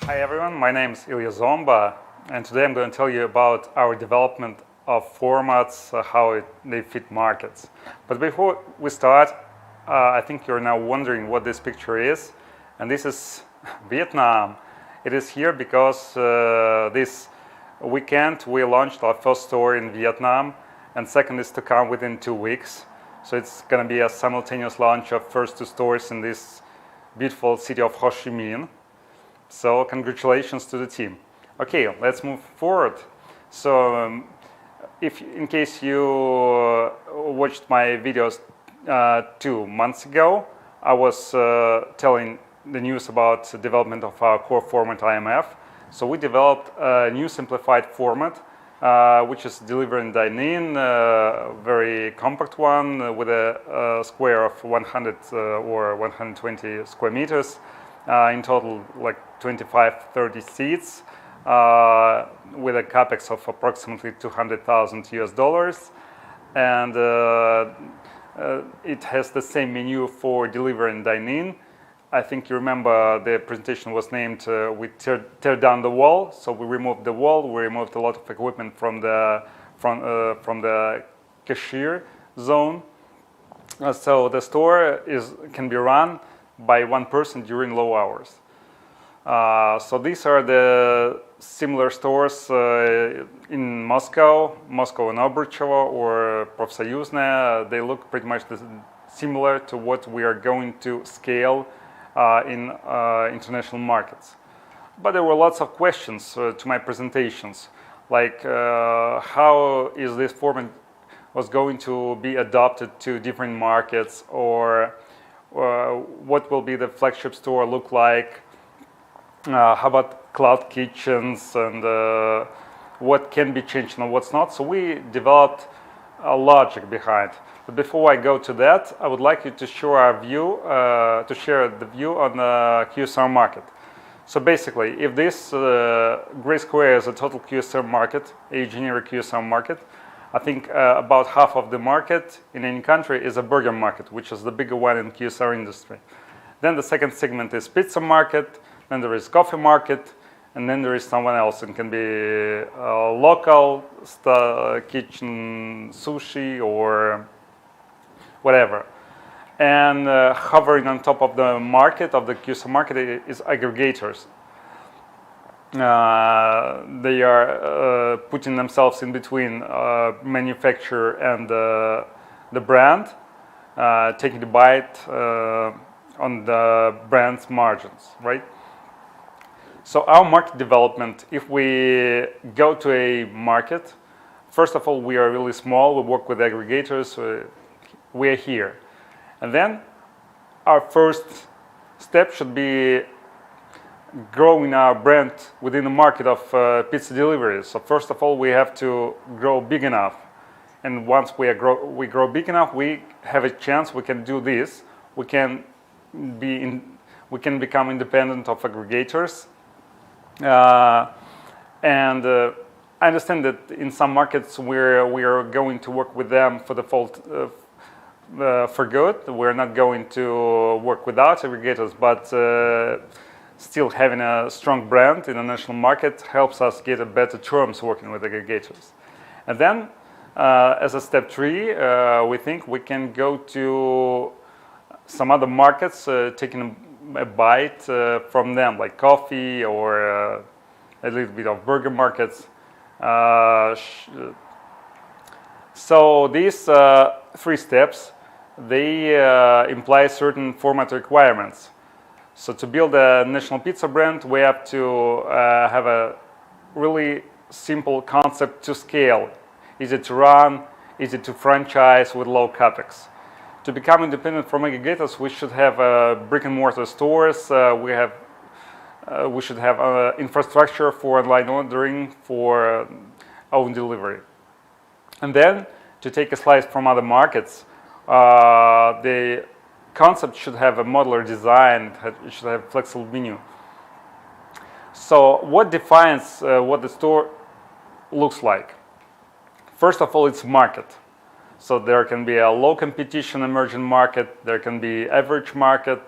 Hi everyone, my name is Ilya Zomba, and today I'm going to tell you about our development of formats, how they fit markets. But before we start, I think you're now wondering what this picture is, and this is Vietnam. It is here because this weekend we launched our first store in Vietnam, and second is to come within 2 weeks. So it's going to be a simultaneous launch of first two stores in this beautiful city of Ho Chi Minh. So congratulations to the team. Okay, let's move forward. So if in case you watched my videos 2 months ago, I was telling the news about the development of our core format IMF. So we developed a new simplified format which is deliver and dine-in, very compact one with a square of 100 or 120 square meters. In total, like 25-30 seats, with a capex of approximately $200,000, and it has the same menu for delivery and dine-in. I think you remember the presentation was named "We tear down the wall." So we removed the wall. We removed a lot of equipment from the cashier zone. So the store can be run by one person during low hours. So these are the similar stores in Moscow and Obruchevo or Profsoyuzная. They look pretty much similar to what we are going to scale in international markets. But there were lots of questions to my presentations, like how is this format was going to be adopted to different markets, or what will be the flagship store look like? How about cloud kitchens, and what can be changed and what's not? So we developed a logic behind. But before I go to that, I would like you to show our view, to share the view on the QSR market. So basically, if this gray square is a total QSR market, a generic QSR market, I think about half of the market in any country is a burger market, which is the bigger one in QSR industry. Then the second segment is pizza market, then there is coffee market, and then there is someone else. It can be local kitchen, sushi, or whatever. And hovering on top of the market, of the QSR market, is aggregators. They are putting themselves in between manufacturer and the brand, taking the bite on the brand's margins, right? So our market development, if we go to a market, first of all, we are really small. We work with aggregators. We're here. And then our first step should be growing our brand within the market of pizza deliveries. So first of all, we have to grow big enough, and once we grow big enough, we have a chance. We can do this. We can become independent of aggregators, and I understand that in some markets we are going to work with them for good. We're not going to work without aggregators, but still having a strong brand in the national market helps us get a better terms working with aggregators. And then as a step 3, we think we can go to some other markets, taking a bite from them, like coffee or a little bit of burger markets. So these 3 steps, they imply certain format requirements. So to build a national pizza brand, we have to have a really simple concept to scale. Easy to run, easy to franchise with low capex. To become independent from aggregators, we should have brick and mortar stores. We should have infrastructure for online ordering, for own delivery. And then to take a slice from other markets, the concept should have a modular design. It should have a flexible menu. So what defines what the store looks like? First of all, it's market. So there can be a low competition emerging market. There can be average market,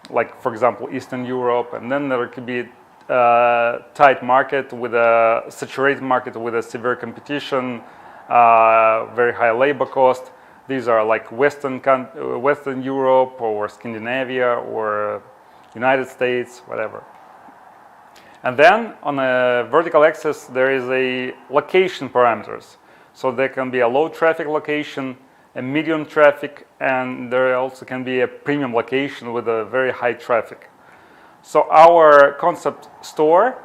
like for example Eastern Europe, and then there could be a tight market with a saturated market with a severe competition, very high labor cost. These are like Western Europe or Scandinavia or United States, whatever. And then on a vertical axis there is a location parameters. So there can be a low traffic location, a medium traffic, and there also can be a premium location with a very high traffic. So our concept store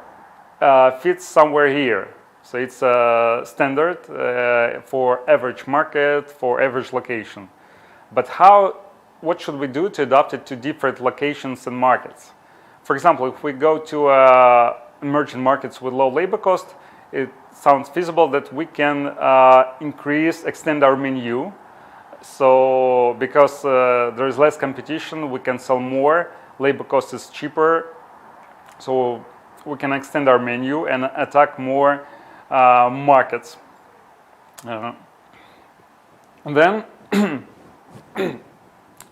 fits somewhere here. So it's a standard for average market, for average location. But what should we do to adapt it to different locations and markets? For example, if we go to emerging markets with low labor cost, it sounds feasible that we can extend our menu. So because there is less competition, we can sell more, labor cost is cheaper, so we can extend our menu and attack more markets. And then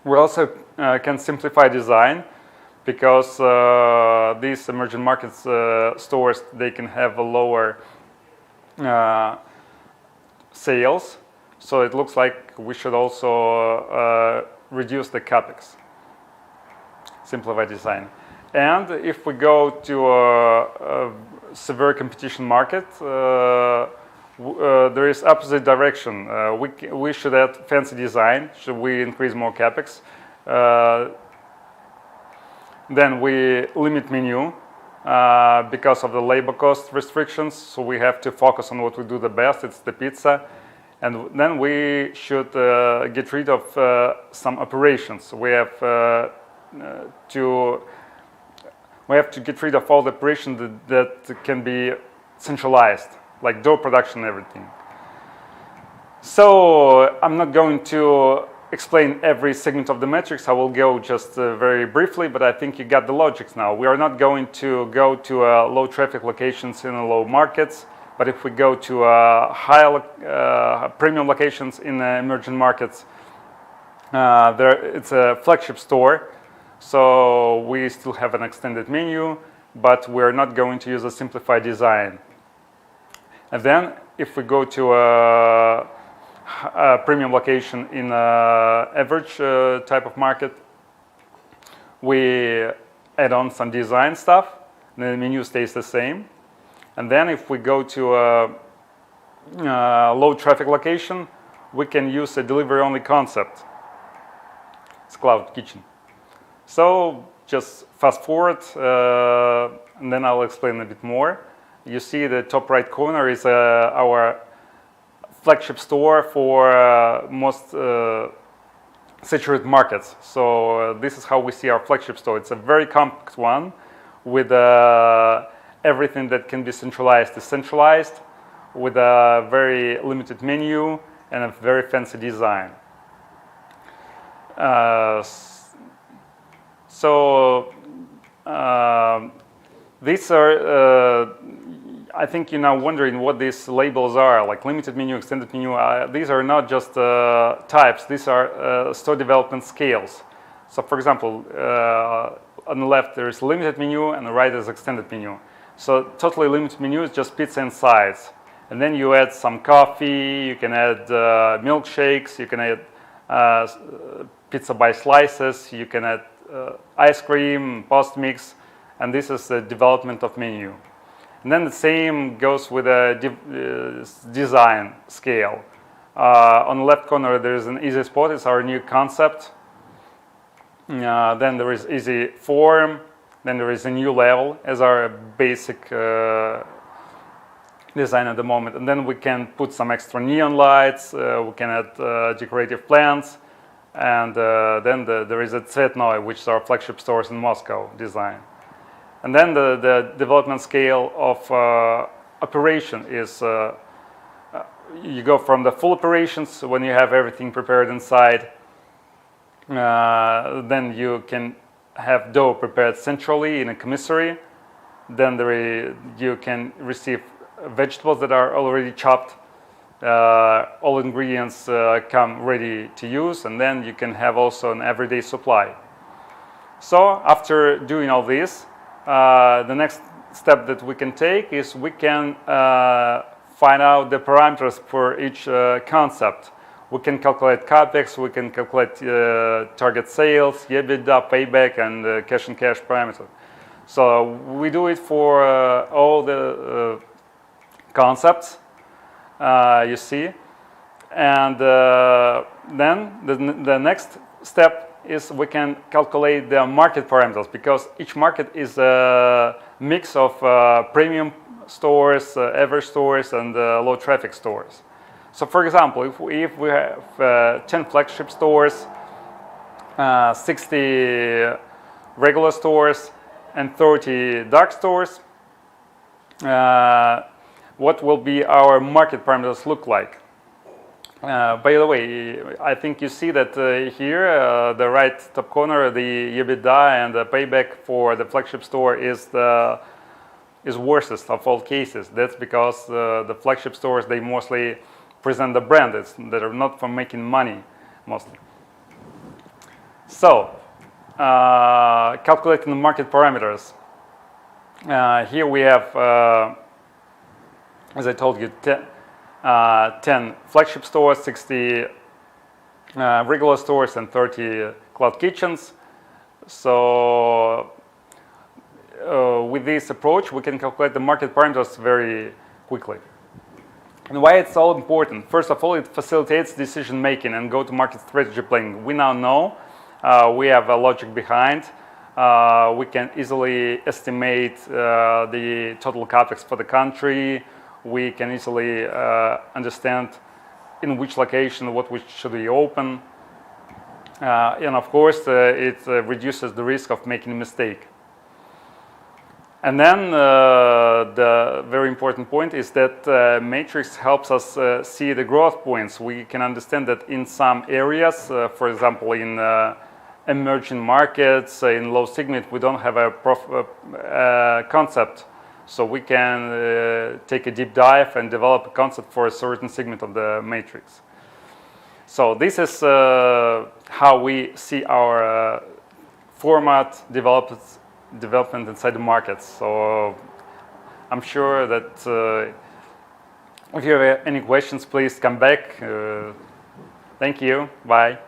we also can simplify design, because these emerging markets stores, they can have a lower sales. So it looks like we should also reduce the capex, simplify design. And if we go to a severe competition market, there is opposite direction. We should add fancy design. Should we increase more capex? Then we limit menu because of the labor cost restrictions. So we have to focus on what we do the best. It's the pizza. And then we should get rid of some operations. We have to get rid of all the operations that can be centralized, like dough production and everything. So I'm not going to explain every segment of the metrics. I will go just very briefly, but I think you got the logics now. We are not going to go to low traffic locations in low markets, but if we go to high premium locations in emerging markets, it's a flagship store. So we still have an extended menu, but we're not going to use a simplified design. And then if we go to a premium location in average type of market, we add on some design stuff, and the menu stays the same. And then if we go to a low traffic location, we can use a delivery only concept. It's cloud kitchen. So just fast forward, and then I'll explain a bit more. You see the top right corner is our flagship store for most saturated markets. So this is how we see our flagship store. It's a very compact one with everything that can be centralized is centralized, with a very limited menu and a very fancy design. These are, I think you're now wondering what these labels are, like limited menu, extended menu. These are not just types, these are store development scales. So for example, on the left there is limited menu and on the right is extended menu. So totally limited menu is just pizza and sides. And then you add some coffee, you can add milkshakes, you can add pizza by slices, you can add ice cream, post mix, and this is the development of menu. And then the same goes with a design scale. On the left corner there is an easy spot, it's our new concept. Then there is easy form, then there is a new level as our basic design at the moment. And then we can put some extra neon lights, we can add decorative plants, and then there is a Цветной, which is our flagship stores in Moscow design. And then the development scale of operation is, you go from the full operations when you have everything prepared inside, then you can have dough prepared centrally in a commissary, then you can receive vegetables that are already chopped, all ingredients come ready to use, and then you can have also an everyday supply. So after doing all this, the next step that we can take is we can find out the parameters for each concept. We can calculate capex, we can calculate target sales, EBITDA, payback, and cash and cash parameter. So we do it for all the concepts you see, and then the next step is we can calculate the market parameters, because each market is a mix of premium stores, average stores, and low traffic stores. So for example, if we have 10 flagship stores, 60 regular stores, and 30 dark stores, what will be our market parameters look like? By the way, I think you see that here, the right top corner, the EBITDA and the payback for the flagship store is worstest of all cases. That's because the flagship stores, they mostly present the brand. That are not for making money, mostly. So, calculating the market parameters. Here we have, as I told you, 10 flagship stores, 60 regular stores, and 30 cloud kitchens. So with this approach, we can calculate the market parameters very quickly. And why it's all important? First of all, it facilitates decision making and go-to-market strategy planning. We now know we have a logic behind. We can easily estimate the total capex for the country. We can easily understand in which location what should we open. And of course, it reduces the risk of making a mistake. And then the very important point is that matrix helps us see the growth points. We can understand that in some areas, for example, in emerging markets, in low segment, we don't have a concept. So we can take a deep dive and develop a concept for a certain segment of the matrix. So this is how we see our format development inside the markets. So I'm sure that if you have any questions, please come back. Thank you. Bye.